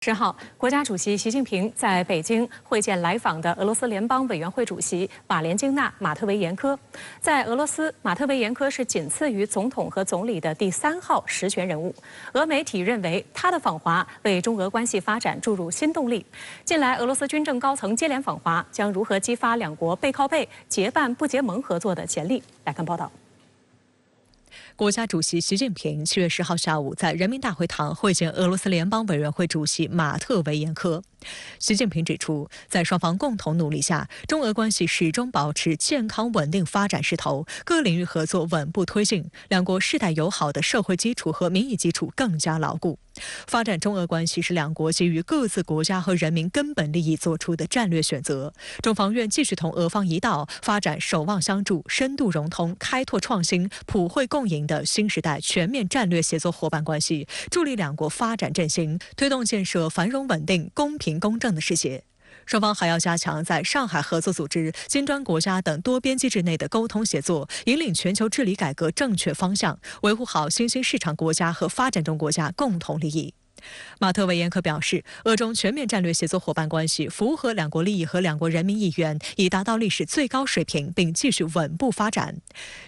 10号，国家主席习近平在北京会见来访的俄罗斯联邦委员会主席瓦连京纳·马特维延科。在俄罗斯，马特维延科是仅次于总统和总理的第3号实权人物。俄媒体认为，他的访华为中俄关系发展注入新动力。近来，俄罗斯军政高层接连访华，将如何激发两国背靠背、结伴不结盟合作的潜力？来看报道。 国家主席习近平7月10号下午在人民大会堂会见俄罗斯联邦委员会主席马特维延科。习近平指出，在双方共同努力下，中俄关系始终保持健康稳定发展势头，各领域合作稳步推进，两国世代友好的社会基础和民意基础更加牢固。发展中俄关系是两国基于各自国家和人民根本利益做出的战略选择。中方愿继续同俄方一道，发展守望相助、深度融通、开拓创新、普惠共赢的新时代全面战略协作伙伴关系，助力两国发展振兴，推动建设繁荣稳定、公平公正的世界。双方还要加强在上海合作组织、金砖国家等多边机制内的沟通协作，引领全球治理改革正确方向，维护好新兴市场国家和发展中国家共同利益。 马特维延科表示，俄中全面战略协作伙伴关系符合两国利益和两国人民意愿，已达到历史最高水平，并继续稳步发展。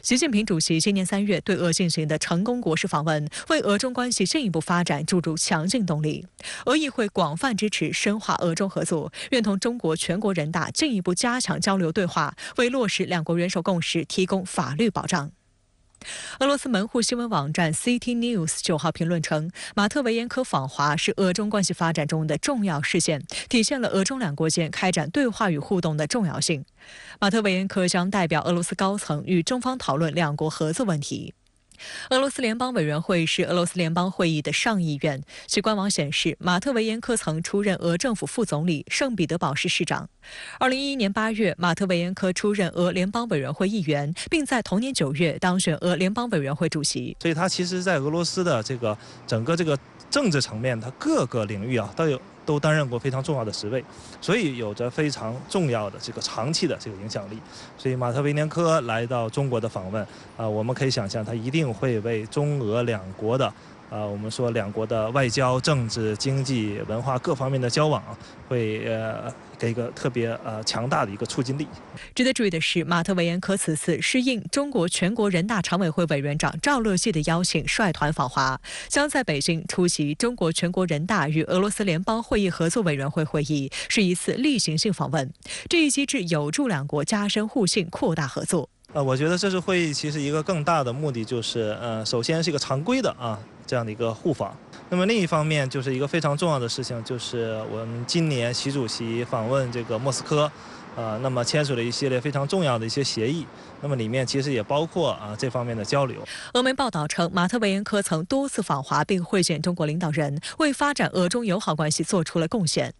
习近平主席今年3月对俄进行的成功国事访问，为俄中关系进一步发展注入强劲动力。俄议会广泛支持深化俄中合作，愿同中国全国人大进一步加强交流对话，为落实两国元首共识提供法律保障。 俄罗斯门户新闻网站 CT News 9号评论称，马特维延科访华是俄中关系发展中的重要事件，体现了俄中两国间开展对话与互动的重要性。马特维延科将代表俄罗斯高层与中方讨论两国合作问题。 俄罗斯联邦委员会是俄罗斯联邦会议的上议院。其官网显示，马特维延科曾出任俄政府副总理、圣彼得堡市市长。2011年8月，马特维延科出任俄联邦委员会议员，并在同年9月当选俄联邦委员会主席。所以，他其实在俄罗斯的整个政治层面，他各个领域都担任过非常重要的职位，所以有着非常重要的长期的影响力。所以马特维延科来到中国的访问，我们可以想象，他一定会为中俄两国的，我们说两国的外交、政治、经济、文化各方面的交往，会给一个特别强大的一个促进力。值得注意的是，马特维延科此次是应中国全国人大常委会委员长赵乐际的邀请，率团访华，将在北京出席中国全国人大与俄罗斯联邦会议合作委员会会议，是一次例行性访问。这一机制有助两国加深互信、扩大合作。 我觉得这次会议其实一个更大的目的就是，首先是一个常规的这样的一个互访。那么另一方面就是一个非常重要的事情，就是我们今年习主席访问莫斯科，那么签署了一系列非常重要的一些协议。那么里面其实也包括这方面的交流。俄媒报道称，马特维延科曾多次访华并会见中国领导人，为发展俄中友好关系做出了贡献。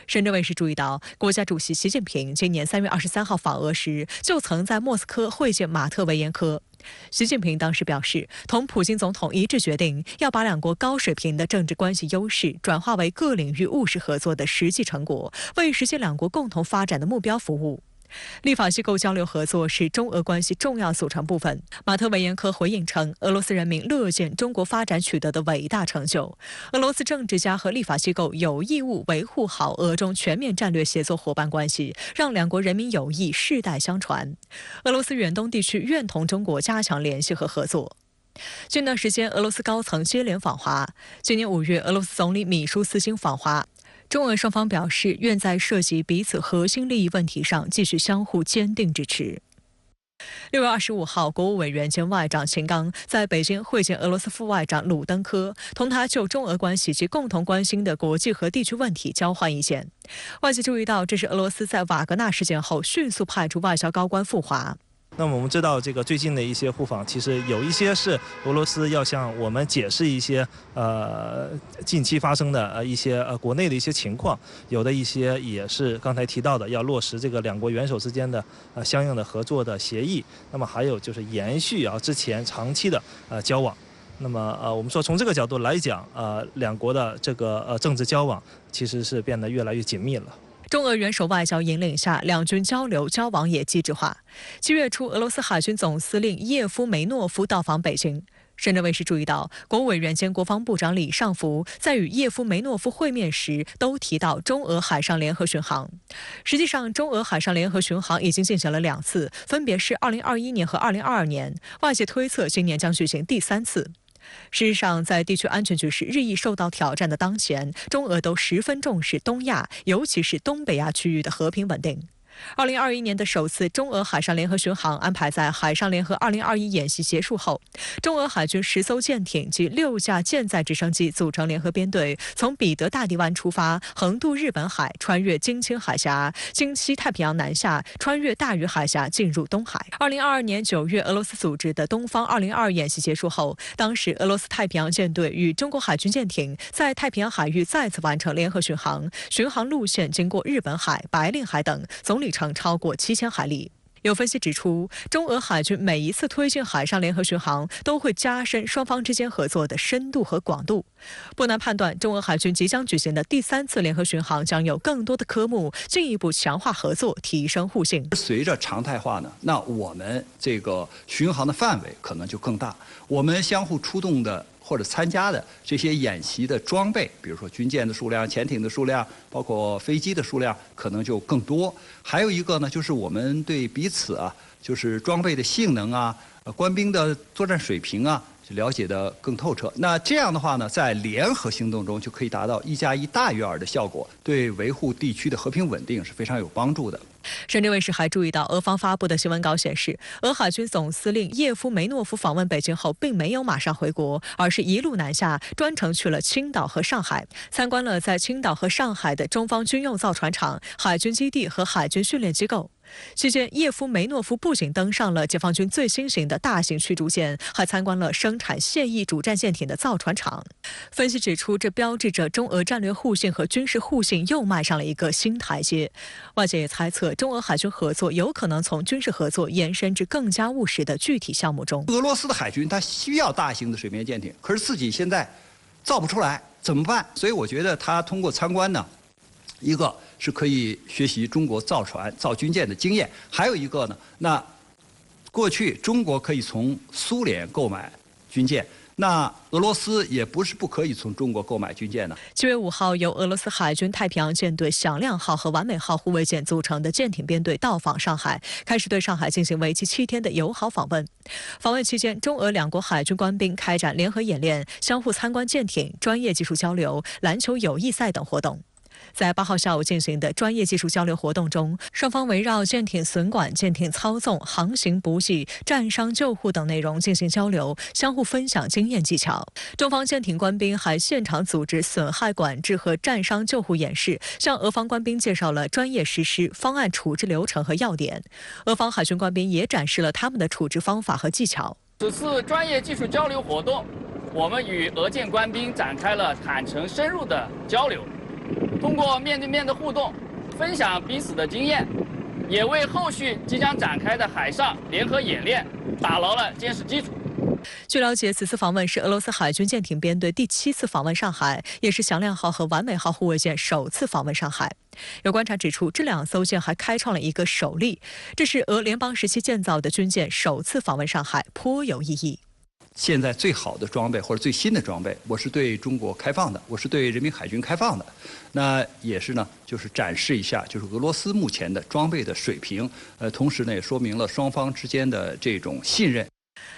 深圳卫视注意到，国家主席习近平今年3月23号访俄时，就曾在莫斯科会见马特维延科。习近平当时表示，同普京总统一致决定，要把两国高水平的政治关系优势转化为各领域务实合作的实际成果，为实现两国共同发展的目标服务。 立法机构交流合作是中俄关系重要组成部分。马特维延科回应称，俄罗斯人民乐见中国发展取得的伟大成就。俄罗斯政治家和立法机构有义务维护好俄中全面战略协作伙伴关系，让两国人民友谊世代相传。俄罗斯远东地区愿同中国加强联系和合作。 近段时间，俄罗斯高层接连访华。今年5月，俄罗斯总理米舒斯京访华。 中俄双方表示，愿在涉及彼此核心利益问题上继续相互坚定支持。6月25号，国务委员兼外长秦刚在北京会见俄罗斯副外长鲁登科，同他就中俄关系及共同关心的国际和地区问题交换意见。外界注意到，这是俄罗斯在瓦格纳事件后迅速派出外交高官赴华。 那么我们知道，最近的一些互访，其实有一些是俄罗斯要向我们解释一些近期发生的一些国内的一些情况，有的一些也是刚才提到的要落实两国元首之间的相应的合作的协议。那么还有就是延续之前长期的交往。那么我们说从这个角度来讲，两国的政治交往其实是变得越来越紧密了。 中俄元首外交引领下，两军交流交往也机制化。7月初，俄罗斯海军总司令叶夫梅诺夫到访北京。深圳卫视注意到，国务委员兼国防部长李尚福在与叶夫梅诺夫会面时都提到中俄海上联合巡航。实际上，中俄海上联合巡航已经进行了2次，分别是2021年和2022年，外界推测今年将举行第3次。事实上，在地区安全局势日益受到挑战的当前，中俄都十分重视东亚，尤其是东北亚区域的和平稳定。2021年的首次中俄海上联合巡航安排在海上联合2021演习结束后，中俄海军10艘舰艇及6架舰载直升机组成联合编队，从彼得大帝湾出发，横渡日本海，穿越京青海峡，经西太平洋南下，穿越大隅海峡进入东海。2022年9月，俄罗斯组织的东方2022演习结束后，当时俄罗斯太平洋舰队与中国海军舰艇在太平洋海域再次完成联合巡航，巡航路线经过日本海、白令海等，总里程超过7000海里。有分析指出，中俄海军每一次推进海上联合巡航，都会加深双方之间合作的深度和广度。不难判断，中俄海军即将举行的第3次联合巡航将有更多的科目，进一步强化合作，提升互信。随着常态化呢，那我们这个巡航的范围可能就更大，我们相互出动的或者参加的这些演习的装备，比如说军舰的数量、潜艇的数量，包括飞机的数量，可能就更多。还有一个呢，就是我们对彼此就是装备的性能官兵的作战水平了解得更透彻。那这样的话呢，在联合行动中就可以达到1+1大于2的效果，对维护地区的和平稳定是非常有帮助的。深圳卫视还注意到，俄方发布的新闻稿显示，俄海军总司令叶夫梅诺夫访问北京后，并没有马上回国，而是一路南下，专程去了青岛和上海，参观了在青岛和上海的中方军用造船厂、海军基地和海军训练机构。期间，叶夫梅诺夫不仅登上了解放军最新型的大型驱逐舰，还参观了生产现役主战舰艇的造船厂。分析指出，这标志着中俄战略互信和军事互信又迈上了一个新台阶。外界也猜测，中俄海军合作有可能从军事合作延伸至更加务实的具体项目中。俄罗斯的海军它需要大型的水面舰艇，可是自己现在造不出来，怎么办？所以我觉得他通过参观呢，一个是可以学习中国造船、造军舰的经验，还有一个呢，那过去中国可以从苏联购买军舰，那俄罗斯也不是不可以从中国购买军舰的。7月5号，由俄罗斯海军太平洋舰队响亮号和完美号护卫舰组成的舰艇编队到访上海，开始对上海进行为期7天的友好访问。访问期间，中俄2国海军官兵开展联合演练、相互参观舰艇、专业技术交流、篮球友谊赛等活动。在8号下午进行的专业技术交流活动中，双方围绕舰艇损管、舰艇操纵、航行补给、战伤救护等内容进行交流，相互分享经验技巧。中方舰艇官兵还现场组织损害管制和战伤救护演示，向俄方官兵介绍了专业实施、方案处置流程和要点。俄方海军官兵也展示了他们的处置方法和技巧。此次专业技术交流活动，我们与俄舰官兵展开了坦诚深入的交流。通过面对面的互动，分享彼此的经验，也为后续即将展开的海上联合演练打牢了坚实基础。据了解，此次访问是俄罗斯海军舰艇编队第7次访问上海，也是响亮号和完美号护卫舰首次访问上海。有观察指出，这2艘舰还开创了一个首例，这是俄联邦时期建造的军舰首次访问上海，颇有意义。现在最好的装备或者最新的装备，我是对中国开放的，我是对人民海军开放的。那也是呢，就是展示一下，就是俄罗斯目前的装备的水平。同时呢，也说明了双方之间的这种信任。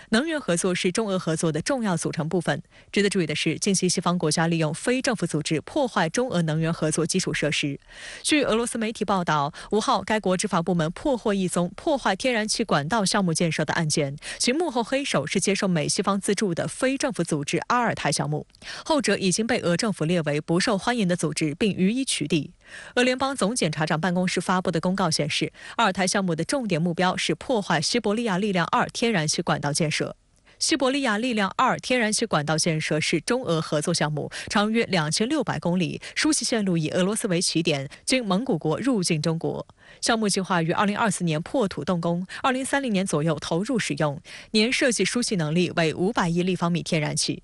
能源合作是中俄合作的重要组成部分。值得注意的是，近期西方国家利用非政府组织破坏中俄能源合作基础设施。据俄罗斯媒体报道，5号该国执法部门破获一宗破坏天然气管道项目建设的案件，其幕后黑手是接受美西方资助的非政府组织阿尔台项目，后者已经被俄政府列为不受欢迎的组织，并予以取缔。俄联邦总检察长办公室发布的公告显示，阿尔台项目的重点目标是破坏西伯利亚力量2天然气管道建设。西伯利亚力量2天然气管道建设是中俄合作项目，长约2600公里，输气线路以俄罗斯为起点，经蒙古国入境中国。项目计划于2024年破土动工，2030年左右投入使用，年设计输气能力为500亿立方米天然气。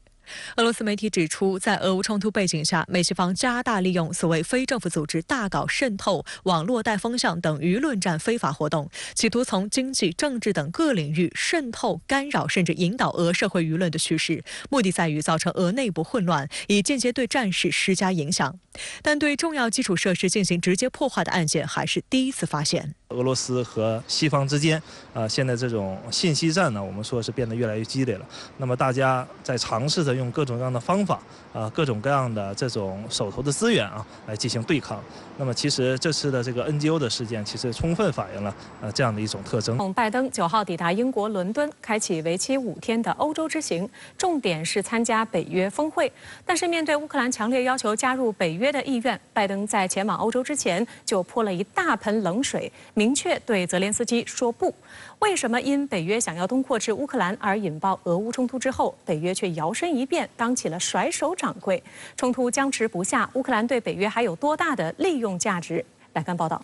俄罗斯媒体指出，在俄乌冲突背景下，美西方加大利用所谓非政府组织大搞渗透、网络带风向等舆论战非法活动，企图从经济、政治等各领域渗透、干扰甚至引导俄社会舆论的趋势，目的在于造成俄内部混乱，以间接对战事施加影响。但对重要基础设施进行直接破坏的案件还是第一次发现。俄罗斯和西方之间，现在这种信息战呢，我们说是变得越来越激烈了。那么大家在尝试着用各种各样的方法，各种各样的这种手头的资源来进行对抗。那么其实这次的这个 NGO 的事件，其实充分反映了这样的一种特征。拜登9号抵达英国伦敦，开启为期5天的欧洲之行，重点是参加北约峰会。但是面对乌克兰强烈要求加入北约的意愿，拜登在前往欧洲之前就泼了一大盆冷水。明确对泽连斯基说不。为什么因北约想要东扩至乌克兰而引爆俄乌冲突之后，北约却摇身一变当起了甩手掌柜？冲突僵持不下，乌克兰对北约还有多大的利用价值？来看报道。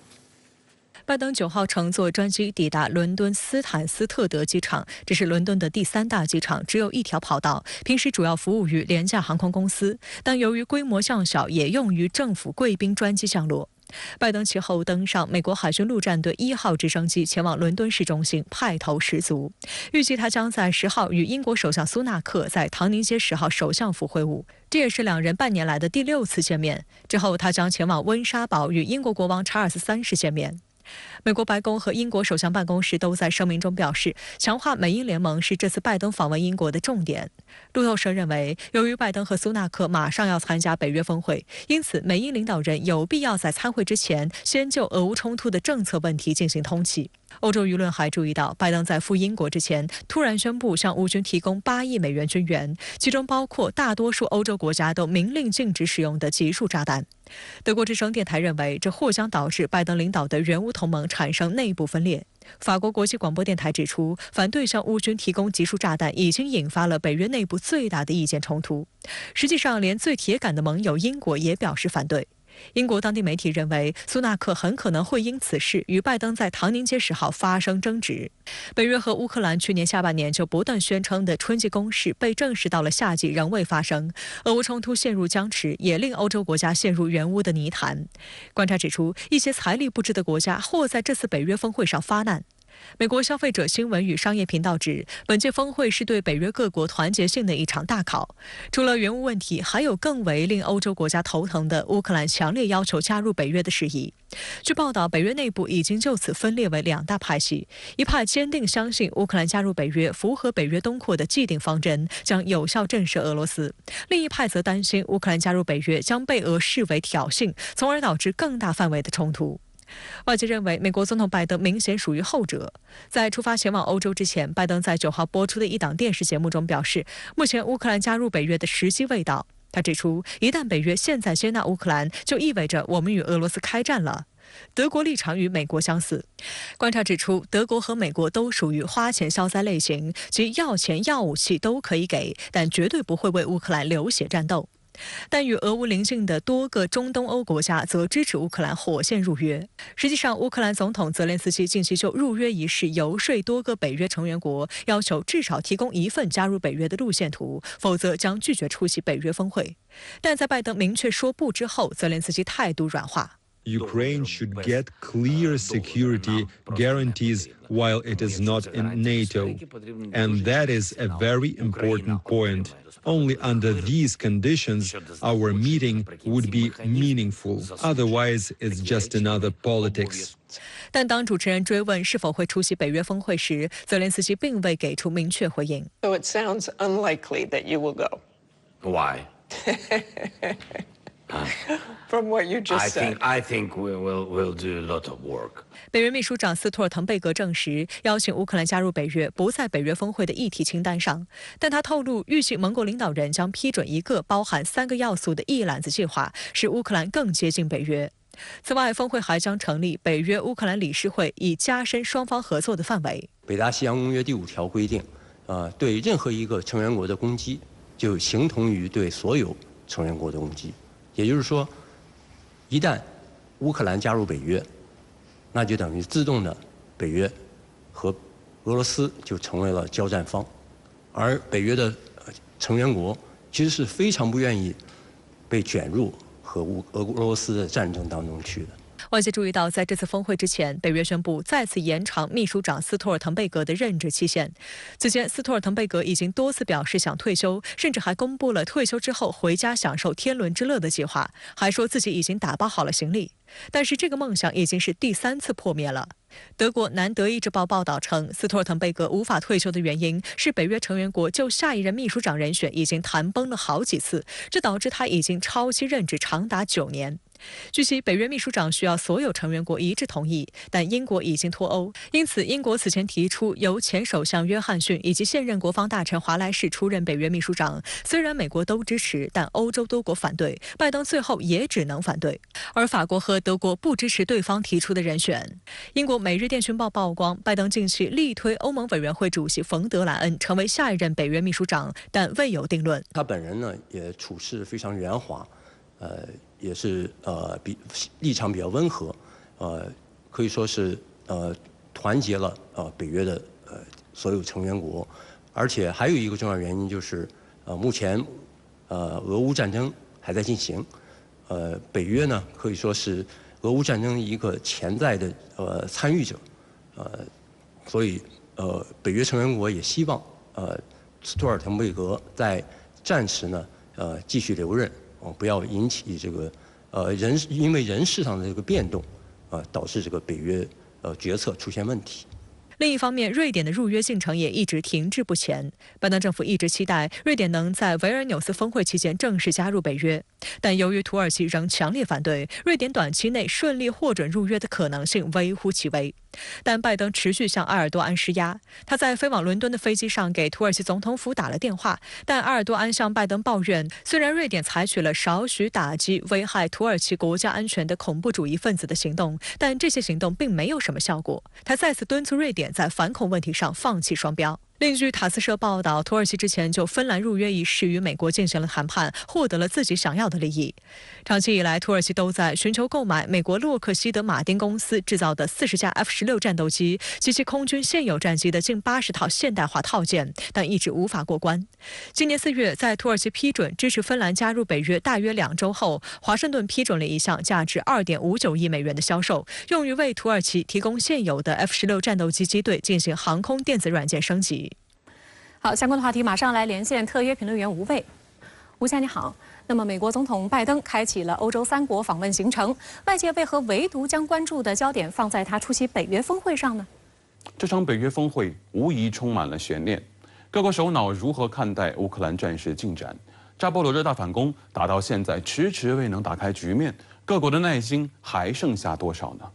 拜登9号乘坐专机抵达伦敦斯坦斯特德机场，这是伦敦的第3大机场，只有1条跑道，平时主要服务于廉价航空公司，但由于规模较小，也用于政府贵宾专机降落。拜登其后登上美国海军陆战队1号直升机前往伦敦市中心，派头十足。预计他将在10号与英国首相苏纳克在唐宁街10号首相府会晤，这也是两人半年来的第6次见面。之后他将前往温莎堡与英国国王查尔斯3世见面。美国白宫和英国首相办公室都在声明中表示，强化美英联盟是这次拜登访问英国的重点。路透社认为，由于拜登和苏纳克马上要参加北约峰会，因此美英领导人有必要在参会之前先就俄乌冲突的政策问题进行通气。欧洲舆论还注意到，拜登在赴英国之前突然宣布向乌军提供8亿美元军援，其中包括大多数欧洲国家都明令禁止使用的集束炸弹。德国之声电台认为，这或将导致拜登领导的援乌同盟产生内部分裂。法国国际广播电台指出，反对向乌军提供集束炸弹已经引发了北约内部最大的意见冲突。实际上，连最铁杆的盟友英国也表示反对。英国当地媒体认为，苏纳克很可能会因此事与拜登在唐宁街10号发生争执。北约和乌克兰去年下半年就不断宣称的春季攻势被证实到了夏季仍未发生，俄乌冲突陷入僵持，也令欧洲国家陷入援乌的泥潭。观察指出，一些财力不支的国家或在这次北约峰会上发难。美国消费者新闻与商业频道指，本届峰会是对北约各国团结性的一场大考。除了援乌问题，还有更为令欧洲国家头疼的乌克兰强烈要求加入北约的事宜。据报道，北约内部已经就此分裂为2大派系，一派坚定相信乌克兰加入北约符合北约东扩的既定方针，将有效震慑俄罗斯；另一派则担心乌克兰加入北约将被俄视为挑衅，从而导致更大范围的冲突。外界认为，美国总统拜登明显属于后者。在出发前往欧洲之前，拜登在9号播出的一档电视节目中表示，目前乌克兰加入北约的时机未到。他指出，一旦北约现在接纳乌克兰，就意味着我们与俄罗斯开战了。德国立场与美国相似。观察指出，德国和美国都属于花钱消灾类型，即要钱要武器都可以给，但绝对不会为乌克兰流血战斗。但与俄乌邻近的多个中东欧国家则支持乌克兰火线入约。实际上，乌克兰总统泽连斯基近期就入约一事游说多个北约成员国，要求至少提供1份加入北约的路线图，否则将拒绝出席北约峰会。但在拜登明确说不之后，泽连斯基态度软化。Ukraine should get clear security guarantees while it is not in NATO. And that is a very important point. Only under these conditions, our meeting would be meaningful. Otherwise, it's just another politics. 但当主持人追问是否会出席北约峰会时，泽连斯基并未给出明确回应。So it sounds unlikely that you will go. Why? From what you just said. I think we'll do a lot of work. 北约秘书长斯托尔滕贝格证实，邀请乌克兰加入北约不在北约峰会的议题清单上，但他透露，预计盟国领导人将批准一个包含3个要素的一揽子计划，使乌克兰更接近北约。此外，峰会还将成立北约乌克兰理事会，以加深双方合作的范围。北大西洋公约第5条规定，对任何一个成员国的攻击，就形同于对所有成员国的攻击。也就是说，一旦乌克兰加入北约，那就等于自动的北约和俄罗斯就成为了交战方，而北约的成员国其实是非常不愿意被卷入和俄罗斯的战争当中去的。外界注意到，在这次峰会之前，北约宣布再次延长秘书长斯托尔滕贝格的任职期限。此前，斯托尔滕贝格已经多次表示想退休，甚至还公布了退休之后回家享受天伦之乐的计划，还说自己已经打包好了行李。但是这个梦想已经是第3次破灭了。德国南德意志报报道称，斯托尔滕贝格无法退休的原因是北约成员国就下一任秘书长人选已经谈崩了好几次，这导致他已经超期任职长达9年。据悉，北约秘书长需要所有成员国一致同意，但英国已经脱欧，因此英国此前提出由前首相约翰逊以及现任国防大臣华莱士出任北约秘书长。虽然美国都支持，但欧洲多国反对，拜登最后也只能反对。而法国和德国不支持对方提出的人选。英国《每日电讯报》曝光，拜登近期力推欧盟委员会主席冯德莱恩成为下一任北约秘书长，但未有定论。他本人呢，也处事非常圆滑，也是立场比较温和，可以说是团结了北约的所有成员国，而且还有一个重要原因就是目前俄乌战争还在进行，北约呢可以说是俄乌战争一个潜在的参与者，所以北约成员国也希望斯托尔滕贝格在暂时呢继续留任。不要引起这个因为人事上的这个变动，导致这个北约决策出现问题。另一方面，瑞典的入约进程也一直停滞不前。拜登政府一直期待瑞典能在维尔纽斯峰会期间正式加入北约，但由于土耳其仍强烈反对，瑞典短期内顺利获准入约的可能性微乎其微。但拜登持续向埃尔多安施压，他在飞往伦敦的飞机上给土耳其总统府打了电话，但埃尔多安向拜登抱怨，虽然瑞典采取了少许打击危害土耳其国家安全的恐怖主义分子的行动，但这些行动并没有什么效果。他再次敦促瑞典在反恐问题上放弃双标。另据塔斯社报道，土耳其之前就芬兰入约一事与美国进行了谈判，获得了自己想要的利益。长期以来，土耳其都在寻求购买美国洛克希德马丁公司制造的40架 F-16战斗机及其空军现有战机的近80套现代化套件，但一直无法过关。今年4月，在土耳其批准支持芬兰加入北约大约2周后，华盛顿批准了一项价值2.59亿美元的销售，用于为土耳其提供现有的 F-16战斗机机队进行航空电子软件升级。好，相关的话题马上来连线特约评论员吴卫。吴先生你好。那么，美国总统拜登开启了欧洲3国访问行程，外界为何唯独将关注的焦点放在他出席北约峰会上呢？这场北约峰会无疑充满了悬念，各国首脑如何看待乌克兰战事进展？扎波罗热大反攻打到现在迟迟未能打开局面，各国的耐心还剩下多少呢？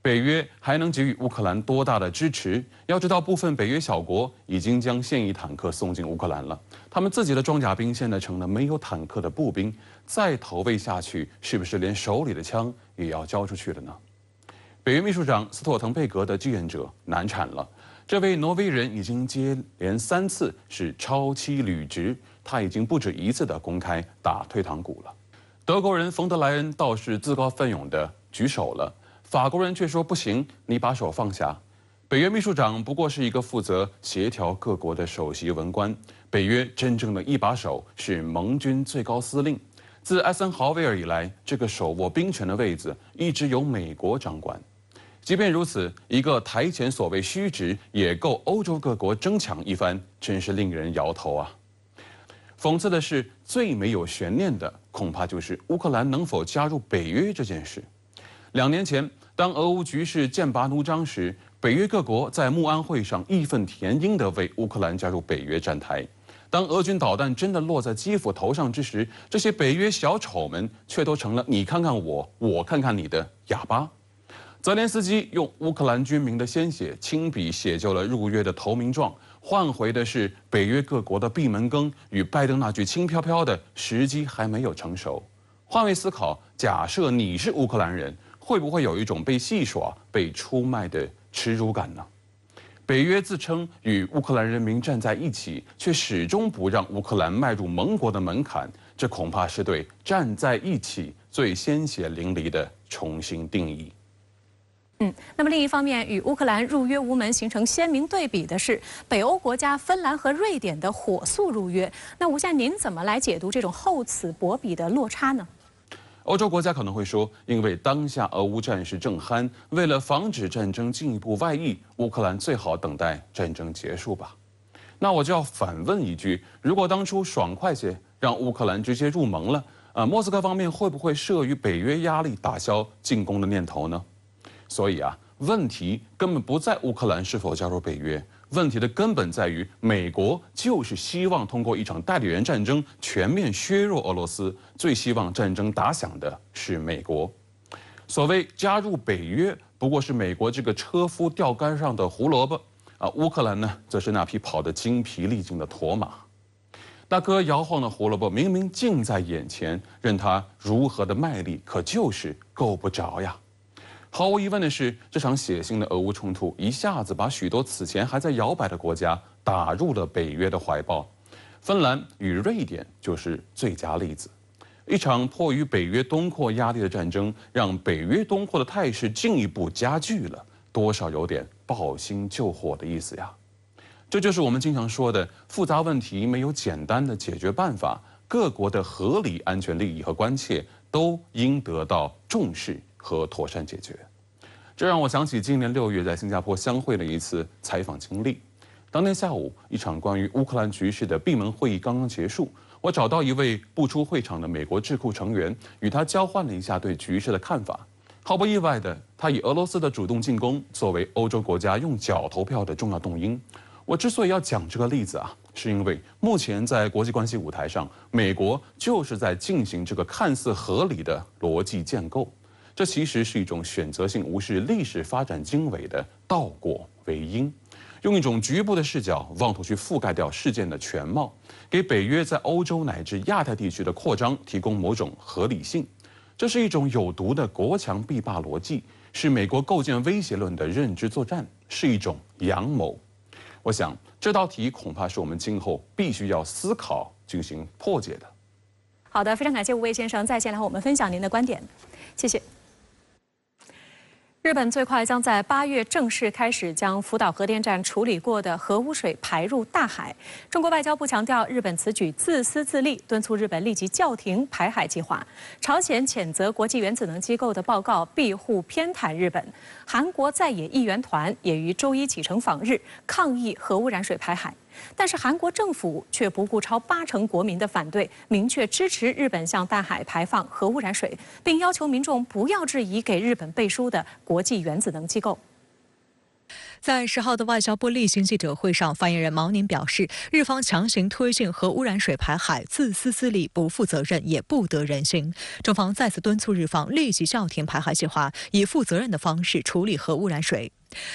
北约还能给予乌克兰多大的支持？要知道，部分北约小国已经将现役坦克送进乌克兰了，他们自己的装甲兵现在成了没有坦克的步兵，再投喂下去，是不是连手里的枪也要交出去了呢？北约秘书长斯托尔滕贝格的继任者难产了，这位挪威人已经接连3次是超期履职，他已经不止1次的公开打退堂鼓了。德国人冯德莱恩倒是自告奋勇的举手了。法国人却说不行，你把手放下。北约秘书长不过是一个负责协调各国的首席文官，北约真正的一把手是盟军最高司令。自艾森豪威尔以来，这个手握兵权的位子一直由美国掌管。即便如此，一个台前所谓虚职也够欧洲各国争抢一番，真是令人摇头啊！讽刺的是，最没有悬念的恐怕就是乌克兰能否加入北约这件事。2年前，当俄乌局势剑拔弩张时，北约各国在慕安会上义愤填膺地为乌克兰加入北约站台。当俄军导弹真的落在基辅头上之时，这些北约小丑们却都成了你看看我，我看看你的哑巴。泽连斯基用乌克兰军民的鲜血亲笔写就了入约的投名状，换回的是北约各国的闭门羹与拜登那句轻飘飘的时机还没有成熟。换位思考，假设你是乌克兰人，会不会有一种被戏耍、被出卖的耻辱感呢？北约自称与乌克兰人民站在一起，却始终不让乌克兰迈入盟国的门槛，这恐怕是对站在一起最鲜血淋漓的重新定义。那么另一方面，与乌克兰入约无门形成鲜明对比的是，北欧国家芬兰和瑞典的火速入约。那吴先生，您怎么来解读这种厚此薄彼的落差呢？欧洲国家可能会说，因为当下俄乌战事正酣，为了防止战争进一步外溢，乌克兰最好等待战争结束吧。那我就要反问一句：如果当初爽快些让乌克兰直接入盟了，莫斯科方面会不会慑于北约压力打消进攻的念头呢？所以问题根本不在乌克兰是否加入北约，问题的根本在于美国就是希望通过一场代理人战争全面削弱俄罗斯，最希望战争打响的是美国。所谓加入北约，不过是美国这个车夫钓竿上的胡萝卜乌克兰呢，则是那匹跑得精疲力尽的驼马。大哥摇晃的胡萝卜明明近在眼前，任他如何的卖力，可就是够不着呀。毫无疑问的是，这场血腥的俄乌冲突一下子把许多此前还在摇摆的国家打入了北约的怀抱。芬兰与瑞典就是最佳例子。一场迫于北约东扩压力的战争，让北约东扩的态势进一步加剧了，多少有点抱薪救火的意思呀。这就是我们经常说的，复杂问题没有简单的解决办法，各国的合理安全利益和关切都应得到重视和妥善解决。这让我想起今年6月在新加坡相会的一次采访经历。当天下午，一场关于乌克兰局势的闭门会议刚刚结束，我找到一位不出会场的美国智库成员，与他交换了一下对局势的看法。毫不意外的，他以俄罗斯的主动进攻作为欧洲国家用脚投票的重要动因。我之所以要讲这个例子是因为目前在国际关系舞台上，美国就是在进行这个看似合理的逻辑建构。这其实是一种选择性无视历史发展经纬的倒果为因，用一种局部的视角，妄图去覆盖掉事件的全貌，给北约在欧洲乃至亚太地区的扩张提供某种合理性。这是一种有毒的国强必霸逻辑，是美国构建威胁论的认知作战，是一种阳谋。我想这道题恐怕是我们今后必须要思考进行破解的。好的，非常感谢吴卫先生在线来和我们分享您的观点，谢谢。日本最快将在8月正式开始将福岛核电站处理过的核污水排入大海。中国外交部强调，日本此举自私自利，敦促日本立即叫停排海计划。朝鲜谴责国际原子能机构的报告庇护偏袒日本。韩国在野议员团也于周一启程访日，抗议核污染水排海。但是韩国政府却不顾超80%国民的反对，明确支持日本向大海排放核污染水，并要求民众不要质疑给日本背书的国际原子能机构。在10号的外交部例行记者会上，发言人毛宁表示，日方强行推进核污染水排海，自私自利，不负责任，也不得人心。中方再次敦促日方立即叫停排海计划，以负责任的方式处理核污染水。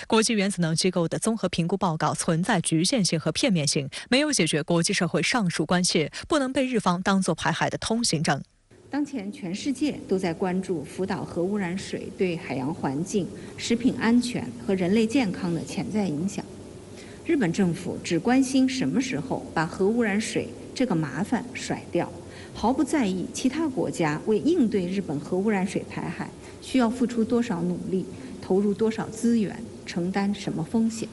国际原子能机构的综合评估报告存在局限性和片面性，没有解决国际社会上述关切，不能被日方当作排海的通行证。当前全世界都在关注福岛核污染水对海洋环境、食品安全和人类健康的潜在影响。日本政府只关心什么时候把核污染水这个麻烦甩掉，毫不在意其他国家为应对日本核污染水排海需要付出多少努力，投入多少资源，承担什么风险。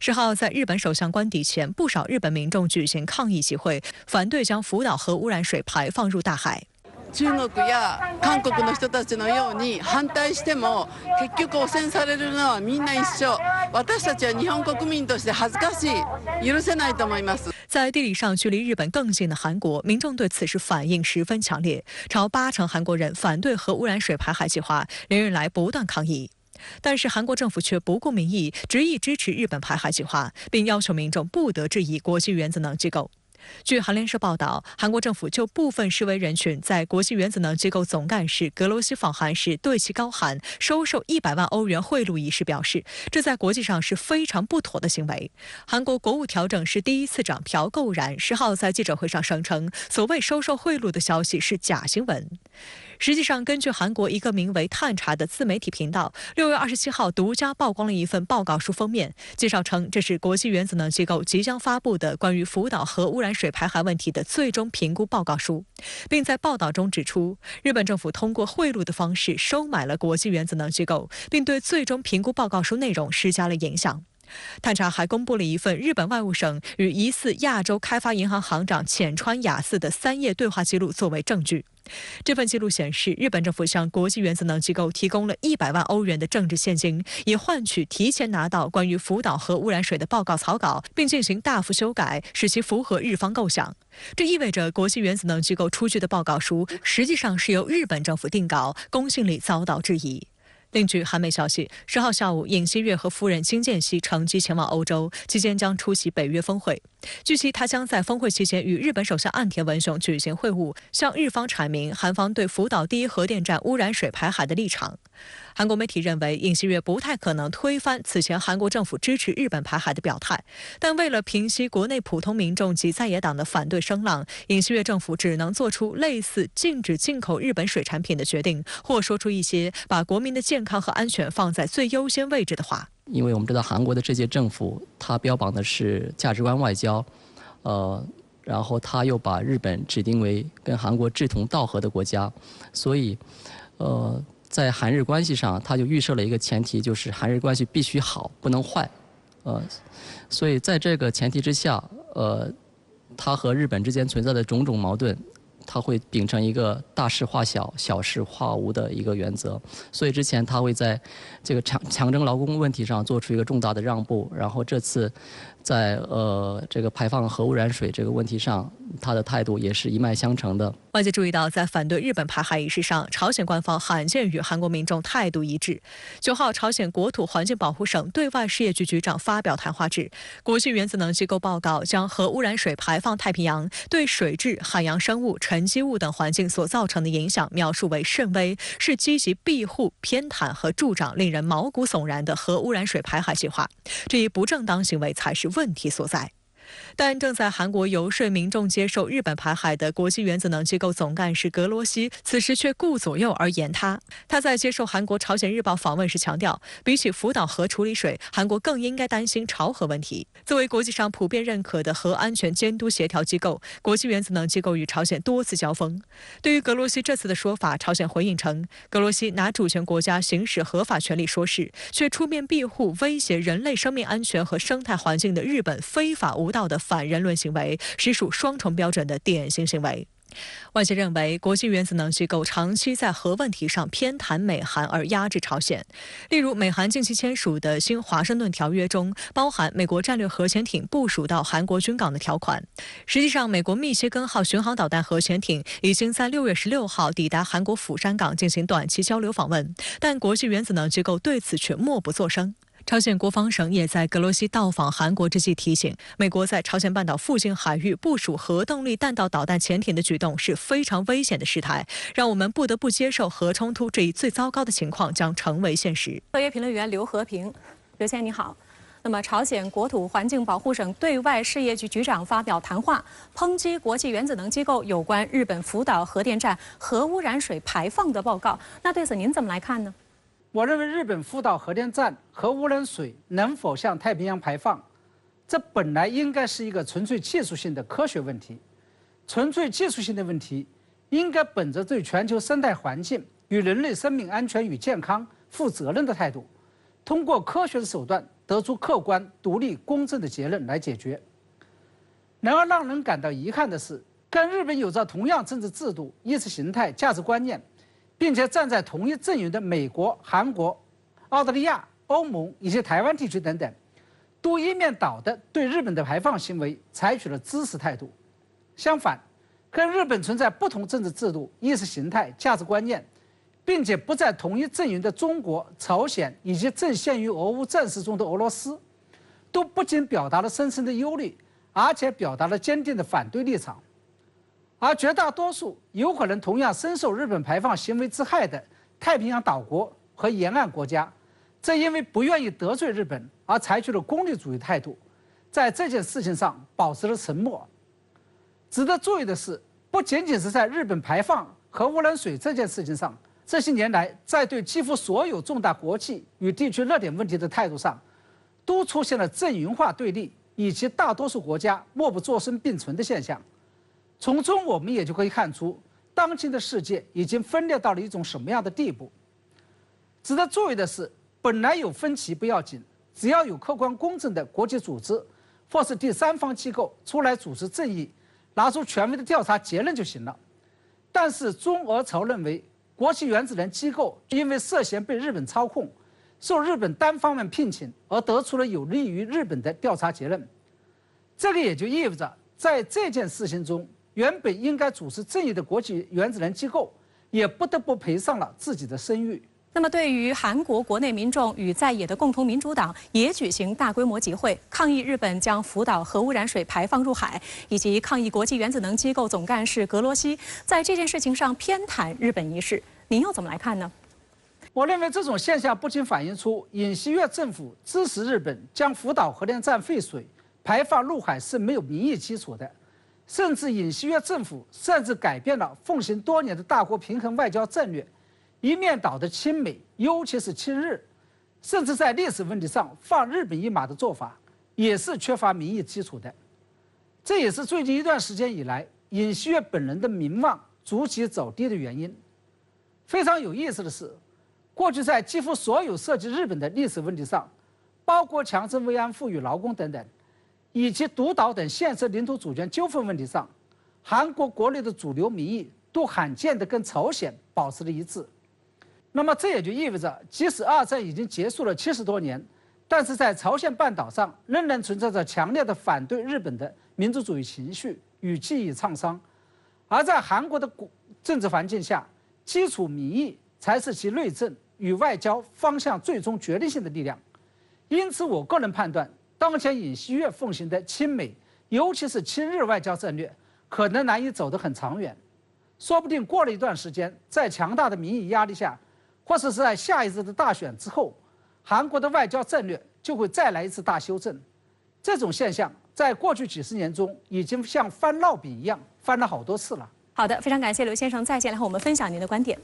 10号，在日本首相官邸前，不少日本民众举行抗议集会，反对将福岛核污染水排放入大海。中国や韓国の人たちのように反対しても結局汚染されるのはみんな一緒。私たちは日本国民として恥ずかしい、許せないと思います。在地理上距离日本更近的韩国，民众对此事反应十分强烈，超80%韩国人反对核污染水排海计划，连日来不断抗议。但是韩国政府却不顾民意，执意支持日本排海计划，并要求民众不得质疑国际原子能机构。据韩联社报道，韩国政府就部分示威人群在国际原子能机构总干事格罗西访韩时对其高喊收受100万欧元贿赂一事表示，这在国际上是非常不妥的行为。韩国国务调整室第一次长朴购然10号在记者会上声称，所谓收受贿赂的消息是假新闻。实际上，根据韩国一个名为探查的自媒体频道6月27号独家曝光了一份报告书封面，介绍称这是国际原子能机构即将发布的关于福岛核污染水排海问题的最终评估报告书，并在报道中指出，日本政府通过贿赂的方式收买了国际原子能机构，并对最终评估报告书内容施加了影响。探查还公布了一份日本外务省与疑似亚洲开发银行行长浅川雅嗣的3页对话记录作为证据。这份记录显示，日本政府向国际原子能机构提供了100万欧元的政治现金，以换取提前拿到关于福岛核污染水的报告草稿，并进行大幅修改，使其符合日方构想。这意味着国际原子能机构出具的报告书实际上是由日本政府定稿，公信力遭到质疑。另据韩媒消息，10号下午，尹锡悦和夫人金建熙乘机前往欧洲，期间将出席北约峰会。据悉，他将在峰会期间与日本首相岸田文雄举行会晤，向日方阐明韩方对福岛第一核电站污染水排海的立场。韩国媒体认为，尹锡悦不太可能推翻此前韩国政府支持日本排海的表态，但为了平息国内普通民众及在野党的反对声浪，尹锡悦政府只能做出类似禁止进口日本水产品的决定，或说出一些把国民的健康和安全放在最优先位置的话。因为我们知道韩国的这届政府，它标榜的是价值观外交，然后他又把日本指定为跟韩国志同道合的国家，所以，在韩日关系上，他就预设了一个前提，就是韩日关系必须好，不能坏，所以在这个前提之下，他和日本之间存在的种种矛盾，他会秉承一个大事化小，小事化无的一个原则。所以之前他会在这个强征劳工问题上做出一个重大的让步，然后这次在这个排放核污染水这个问题上，他的态度也是一脉相承的。外界注意到，在反对日本排海一事上，朝鲜官方罕见与韩国民众态度一致。9号，朝鲜国土环境保护省对外事业局局长发表谈话指，国际原子能机构报告将核污染水排放太平洋对水质、海洋生物、沉积物等环境所造成的影响描述为甚微，是积极庇护、偏袒和助长令人毛骨悚然的核污染水排海计划。这一不正当行为才是问题所在。但正在韩国游说民众接受日本排海的国际原子能机构总干事格罗西，此时却顾左右而言他。他在接受韩国朝鲜日报访问时强调，比起福岛核处理水，韩国更应该担心朝核问题。作为国际上普遍认可的核安全监督协调机构，国际原子能机构与朝鲜多次交锋。对于格罗西这次的说法，朝鲜回应称，格罗西拿主权国家行使合法权利说事，却出面庇护威胁人类生命安全和生态环境的日本非法无道的反人伦行为，实属双重标准的典型行为。外界认为，国际原子能机构长期在核问题上偏袒美韩而压制朝鲜。例如，美韩近期签署的新华盛顿条约中包含美国战略核潜艇部署到韩国军港的条款。实际上，美国密歇根号巡航导弹核潜艇已经在6月16号抵达韩国釜山港进行短期交流访问，但国际原子能机构对此却默不作声。朝鲜国防省也在格罗西到访韩国之际提醒，美国在朝鲜半岛附近海域部署核动力弹道导弹潜艇的举动是非常危险的事态，让我们不得不接受核冲突这一最糟糕的情况将成为现实。特约评论员刘和平，刘先生你好。那么，朝鲜国土环境保护省对外事业局局长发表谈话，抨击国际原子能机构有关日本福岛核电站核污染水排放的报告。那对此您怎么来看呢？我认为日本福岛核电站核污染水能否向太平洋排放，这本来应该是一个纯粹技术性的科学问题。纯粹技术性的问题，应该本着对全球生态环境与人类生命安全与健康负责任的态度，通过科学的手段得出客观、独立、公正的结论来解决。然而，让人感到遗憾的是，跟日本有着同样政治制度、意识形态、价值观念，并且站在同一阵营的美国、韩国、澳大利亚、欧盟以及台湾地区等等，都一面倒地对日本的排放行为采取了支持态度。相反，跟日本存在不同政治制度、意识形态、价值观念，并且不在同一阵营的中国、朝鲜以及正陷于俄乌战事中的俄罗斯，都不仅表达了深深的忧虑，而且表达了坚定的反对立场。而绝大多数有可能同样深受日本排放行为之害的太平洋岛国和沿岸国家，正因为不愿意得罪日本而采取了功利主义态度，在这件事情上保持了沉默。值得注意的是，不仅仅是在日本排放核污染水这件事情上，这些年来在对几乎所有重大国际与地区热点问题的态度上，都出现了阵营化对立以及大多数国家默不作声并存的现象。从中我们也就可以看出，当今的世界已经分裂到了一种什么样的地步。值得注意的是，本来有分歧不要紧，只要有客观公正的国际组织或是第三方机构出来主持正义，拿出权威的调查结论就行了。但是中俄朝认为，国际原子能机构因为涉嫌被日本操控，受日本单方面聘请，而得出了有利于日本的调查结论。这个也就意味着，在这件事情中，原本应该主持正义的国际原子能机构，也不得不赔上了自己的声誉。那么，对于韩国国内民众与在野的共同民主党也举行大规模集会，抗议日本将福岛核污染水排放入海，以及抗议国际原子能机构总干事格罗西在这件事情上偏袒日本一事，您又怎么来看呢？我认为这种现象不仅反映出尹锡悦政府支持日本将福岛核电站废水排放入海是没有民意基础的，甚至尹锡悦政府甚至改变了奉行多年的大国平衡外交战略。一面倒的亲美，尤其是亲日，甚至在历史问题上放日本一马的做法，也是缺乏民意基础的。这也是最近一段时间以来，尹锡悦本人的名望逐级走低的原因。非常有意思的是，过去在几乎所有涉及日本的历史问题上，包括强征慰安妇与劳工等等，以及独岛等现实领土主权纠纷问题上，韩国国内的主流民意都罕见地跟朝鲜保持了一致。那么这也就意味着，即使二战已经结束了70多年，但是在朝鲜半岛上仍然存在着强烈的反对日本的民族主义情绪与记忆创伤。而在韩国的政治环境下，基础民意才是其内政与外交方向最终决定性的力量。因此，我个人判断，当前尹锡悦奉行的亲美，尤其是亲日外交战略，可能难以走得很长远。说不定过了一段时间，在强大的民意压力下，或者是在下一次的大选之后，韩国的外交战略就会再来一次大修正。这种现象在过去几十年中已经像翻烙饼一样翻了好多次了。好的，非常感谢刘先生再见来和我们分享您的观点，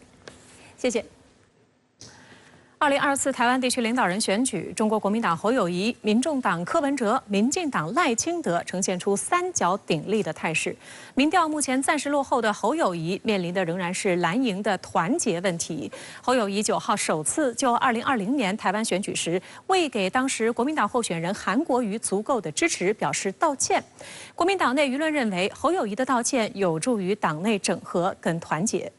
谢谢。2024台湾地区领导人选举，中国国民党侯友宜、民众党柯文哲、民进党赖清德呈现出三角鼎立的态势。民调目前暂时落后的侯友宜面临的仍然是蓝营的团结问题。侯友宜9号首次就2020年台湾选举时未给当时国民党候选人韩国瑜足够的支持表示道歉。国民党内舆论认为，侯友宜的道歉有助于党内整合跟团结。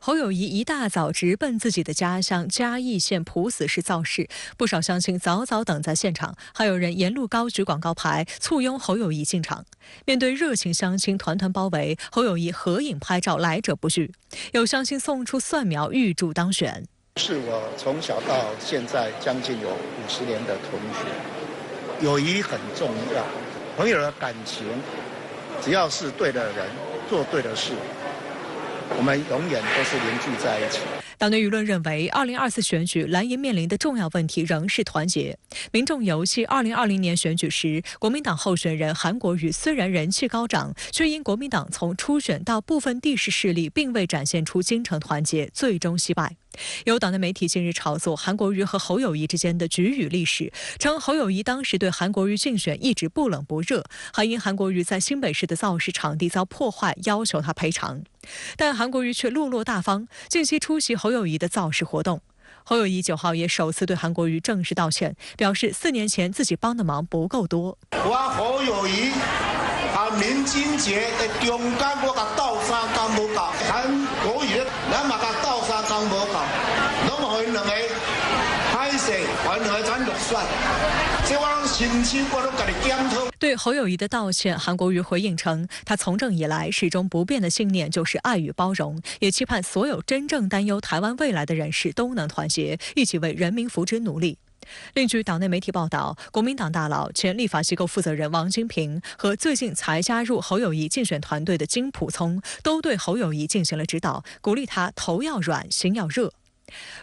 侯友宜一大早直奔自己的家乡嘉义县朴死市造势，不少乡亲早早等在现场，还有人沿路高举广告牌簇拥侯友宜进场。面对热情乡亲团团包围，侯友宜合影拍照来者不拒，有乡亲送出蒜苗预祝当选。是我从小到现在将近有50年的同学，友谊很重要，朋友的感情，只要是对的人做对的事，我们永远都是凝聚在一起。党内舆论认为，2024选举蓝营面临的重要问题仍是团结。民众游戏2020年选举时，国民党候选人韩国瑜虽然人气高涨，却因国民党从初选到部分地势势力并未展现出精诚团结，最终惜败。有党内媒体近日炒作韩国瑜和侯友宜之间的局域历史，称侯友宜当时对韩国瑜竞选一直不冷不热，还因韩国瑜在新北市的造势场地遭破坏，要求他赔偿。但韩国瑜却落落大方，近期出席侯友宜的造势活动。侯友宜9号也首次对韩国瑜正式道歉，表示4年前自己帮的忙不够多。我侯友宜民金节的中间我甲斗3工无够，韩国瑜咱嘛甲斗3工无够，拢互因两个歹势，互因两个转落选，这我心情我都家己检讨。对侯友宜的道歉，韩国瑜回应称，他从政以来始终不变的信念就是爱与包容，也期盼所有真正担忧台湾未来的人士都能团结，一起为人民福祉努力。另据党内媒体报道，国民党大佬、前立法机构负责人王金平和最近才加入侯友宜竞选团队的金溥聪，都对侯友宜进行了指导，鼓励他头要软，心要热。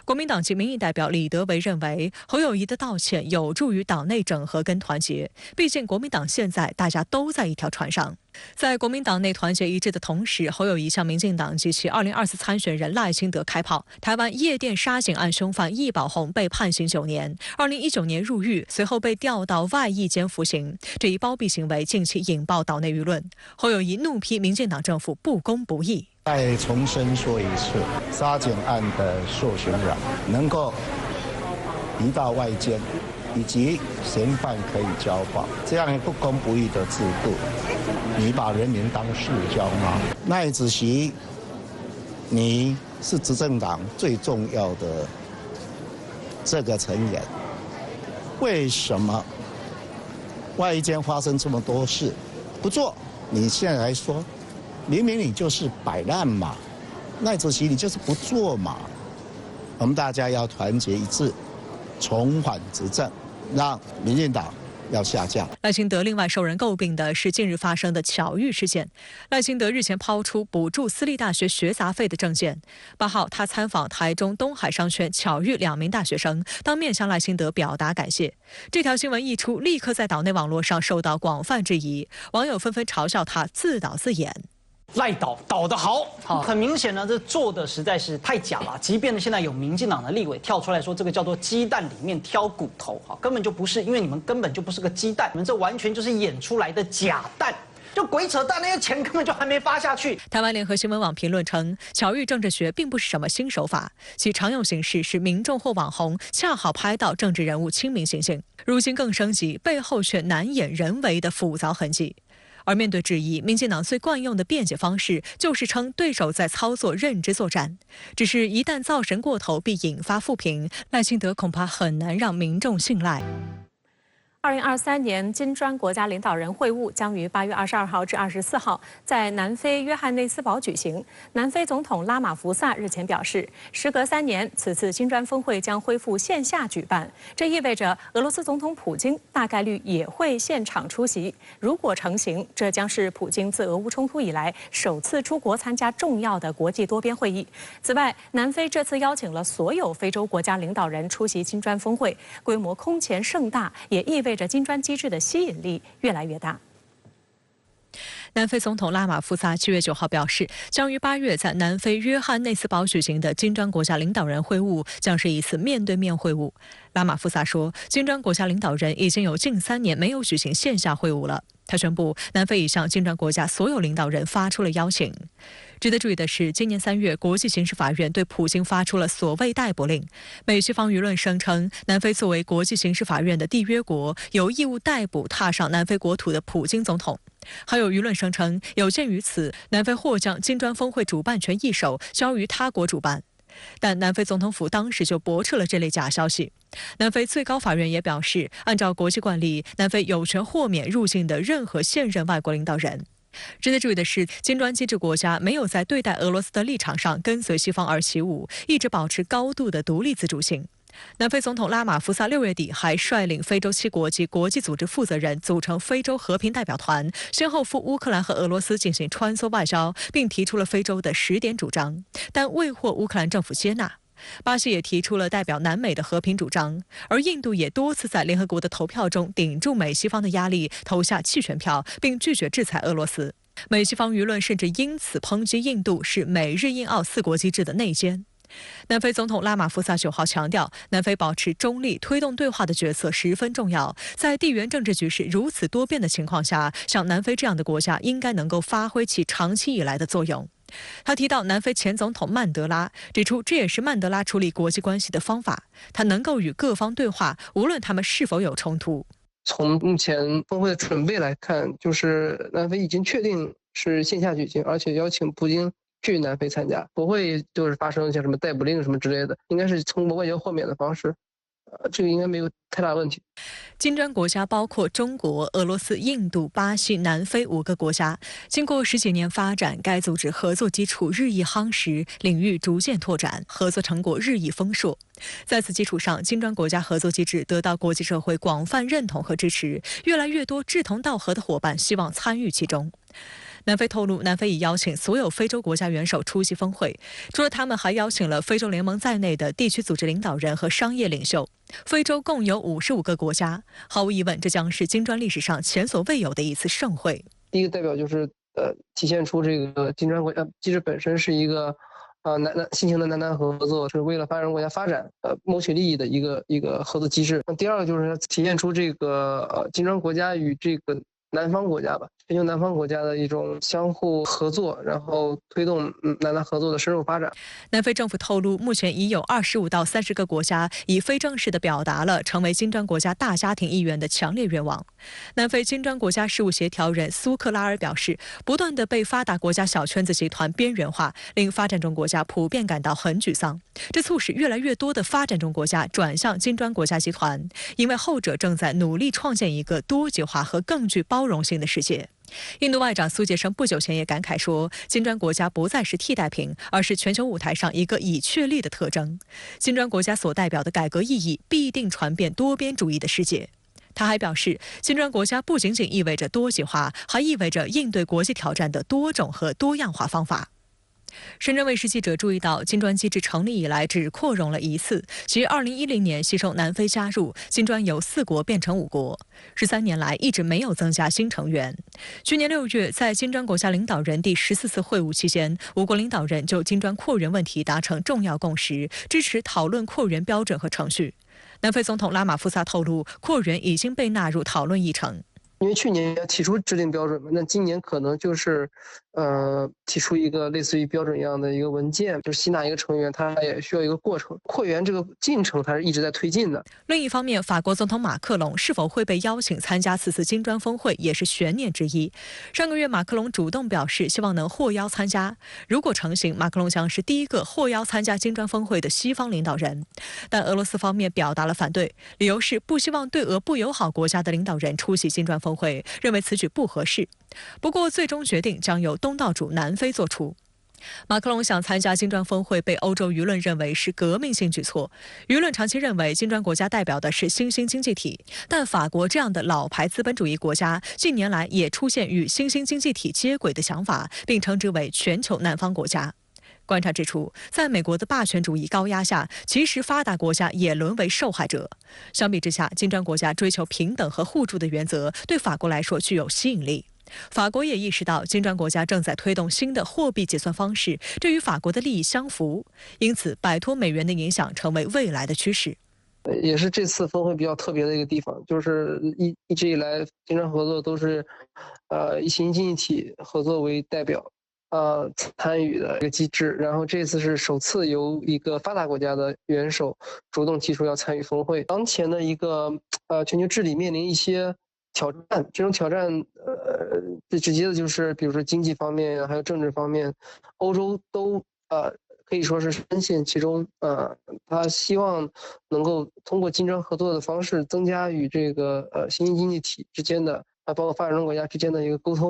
国民党籍民意代表李德维认为，侯友宜的道歉有助于党内整合跟团结。毕竟国民党现在大家都在一条船上。在国民党内团结一致的同时，侯友宜向民进党及其2024参选人赖清德开炮。台湾夜店杀警案凶犯易宝红被判刑9年，2019年入狱，随后被调到外役监服刑。这一包庇行为近期引爆岛内舆论。侯友宜怒批民进党政府不公不义。再重申说一次，杀警案的受刑人能够移到外监，以及嫌犯可以交保，这样不公不义的制度，你把人民当塑胶吗？赖主席，你是执政党最重要的这个成员，为什么外间发生这么多事不做？你现在来说，明明你就是摆烂嘛，赖主席你就是不做嘛。我们大家要团结一致，重返执政，让民进党要下架。赖清德另外受人诟病的是近日发生的巧遇事件。赖清德日前抛出补助私立大学学杂费的政见。8号，他参访台中东海商圈，巧遇2名大学生，当面向赖清德表达感谢。这条新闻一出，立刻在岛内网络上受到广泛质疑，网友纷纷嘲笑他自导自演。赖导得好，很明显呢，这做的实在是太假了。即便呢现在有民进党的立委跳出来说，这个叫做鸡蛋里面挑骨头，根本就不是，因为你们根本就不是个鸡蛋，你们这完全就是演出来的假蛋。就鬼扯淡，那些钱根本就还没发下去。台湾联合新闻网评论称，巧遇政治学并不是什么新手法，其常用形式是民众或网红恰好拍到政治人物亲民行径，如今更升级，背后却难掩人为的复杂痕迹。而面对质疑，民进党最惯用的辩解方式就是称对手在操作认知作战。只是一旦造神过头，必引发负评，赖清德恐怕很难让民众信赖。2023年金砖国家领导人会晤将于8月22号至24号在南非约翰内斯堡举行。南非总统拉马福萨日前表示，时隔3年，此次金砖峰会将恢复线下举办，这意味着俄罗斯总统普京大概率也会现场出席。如果成行，这将是普京自俄乌冲突以来首次出国参加重要的国际多边会议。此外，南非这次邀请了所有非洲国家领导人出席金砖峰会，规模空前盛大，也意味着金砖机制的吸引力越来越大。南非总统拉马福萨7月9号表示，将于8月在南非约翰内斯堡举行的金砖国家领导人会晤将是一次面对面会晤。拉马福萨说，金砖国家领导人已经有近3年没有举行线下会晤了。他宣布，南非已向金砖国家所有领导人发出了邀请。值得注意的是，今年3月，国际刑事法院对普京发出了所谓逮捕令。美西方舆论声称，南非作为国际刑事法院的缔约国，有义务逮捕踏上南非国土的普京总统。还有舆论声称，有鉴于此，南非或将金砖峰会主办权一手交于他国主办。但南非总统府当时就驳斥了这类假消息。南非最高法院也表示，按照国际惯例，南非有权豁免入境的任何现任外国领导人。值得注意的是，金砖机制国家没有在对待俄罗斯的立场上跟随西方而起舞，一直保持高度的独立自主性。南非总统拉马福萨6月底还率领非洲7国及国际组织负责人组成非洲和平代表团，先后赴乌克兰和俄罗斯进行穿梭外交，并提出了非洲的10点主张，但未获乌克兰政府接纳。巴西也提出了代表南美的和平主张，而印度也多次在联合国的投票中顶住美西方的压力，投下弃权票，并拒绝制裁俄罗斯。美西方舆论甚至因此抨击印度是美日印澳4国机制的内奸。南非总统拉马福萨9号强调，南非保持中立、推动对话的角色十分重要。在地缘政治局势如此多变的情况下，像南非这样的国家应该能够发挥其长期以来的作用。他提到南非前总统曼德拉，指出这也是曼德拉处理国际关系的方法，他能够与各方对话，无论他们是否有冲突。从目前峰会的准备来看，就是南非已经确定是线下举行，而且邀请普京去南非参加，不会就是发生像什么逮捕令什么之类的，应该是通过外交豁免的方式，这个应该没有太大问题。金砖国家包括中国、俄罗斯、印度、巴西、南非5个国家。经过10几年发展，该组织合作基础日益夯实，领域逐渐拓展，合作成果日益丰硕。在此基础上，金砖国家合作机制得到国际社会广泛认同和支持，越来越多志同道合的伙伴希望参与其中。南非透露，南非已邀请所有非洲国家元首出席峰会，除了他们，还邀请了非洲联盟在内的地区组织领导人和商业领袖。非洲共有55个国家，毫无疑问，这将是金砖历史上前所未有的一次盛会。第一个代表就是体现出这个金砖国家机制本身是一个新型的南南合作，是为了发展国家发展谋取利益的一个合作机制。第二个就是体现出这个金砖国家与这个南方国家吧，全球南方国家的一种相互合作，然后推动南南合作的深入发展。南非政府透露，目前已有25到30个国家以非正式地表达了成为金砖国家大家庭意愿的强烈愿望。南非金砖国家事务协调人苏克拉尔表示，不断地被发达国家小圈子集团边缘化，令发展中国家普遍感到很沮丧。这促使越来越多的发展中国家转向金砖国家集团，因为后者正在努力创建一个多极化和更具包容性的世界。印度外长苏杰生不久前也感慨说，金砖国家不再是替代品，而是全球舞台上一个已确立的特征。金砖国家所代表的改革意义必定传遍多边主义的世界。他还表示，金砖国家不仅仅意味着多极化，还意味着应对国际挑战的多种和多样化方法。深圳卫视记者注意到，金砖机制成立以来只扩容了一次，即2010年携手南非加入，金砖由4国变成5国，13年来一直没有增加新成员。去年6月，在金砖国家领导人第14次会晤期间，5国领导人就金砖扩员问题达成重要共识，支持讨论扩员标准和程序。南非总统拉马福萨透露，扩员已经被纳入讨论议程。因为去年要提出制定标准嘛，那今年可能就是提出一个类似于标准一样的一个文件，就是吸纳一个成员，它也需要一个过程。扩员这个进程它是一直在推进的。另一方面，法国总统马克龙是否会被邀请参加此次金砖峰会也是悬念之一。上个月，马克龙主动表示希望能获邀参加，如果成行，马克龙将是第一个获邀参加金砖峰会的西方领导人。但俄罗斯方面表达了反对，理由是不希望对俄不友好国家的领导人出席金砖峰会，认为此举不合适。不过，最终决定将由东道主南非做出。马克龙想参加金砖峰会，被欧洲舆论认为是革命性举措。舆论长期认为，金砖国家代表的是新兴经济体，但法国这样的老牌资本主义国家，近年来也出现与新兴经济体接轨的想法，并称之为全球南方国家。观察指出，在美国的霸权主义高压下，其实发达国家也沦为受害者。相比之下，金砖国家追求平等和互助的原则，对法国来说具有吸引力。法国也意识到，金砖国家正在推动新的货币结算方式，这与法国的利益相符，因此摆脱美元的影响成为未来的趋势。也是这次峰会比较特别的一个地方，就是一直以来金砖合作都是以新兴经济体合作为代表参与的一个机制，然后这次是首次由一个发达国家的元首主动提出要参与峰会。当前的一个全球治理面临一些挑战，这种挑战最直接的就是比如说经济方面还有政治方面，欧洲都可以说是深陷其中。他希望能够通过金砖合作的方式增加与这个新兴经济体之间的包括发展中国家之间的一个沟通。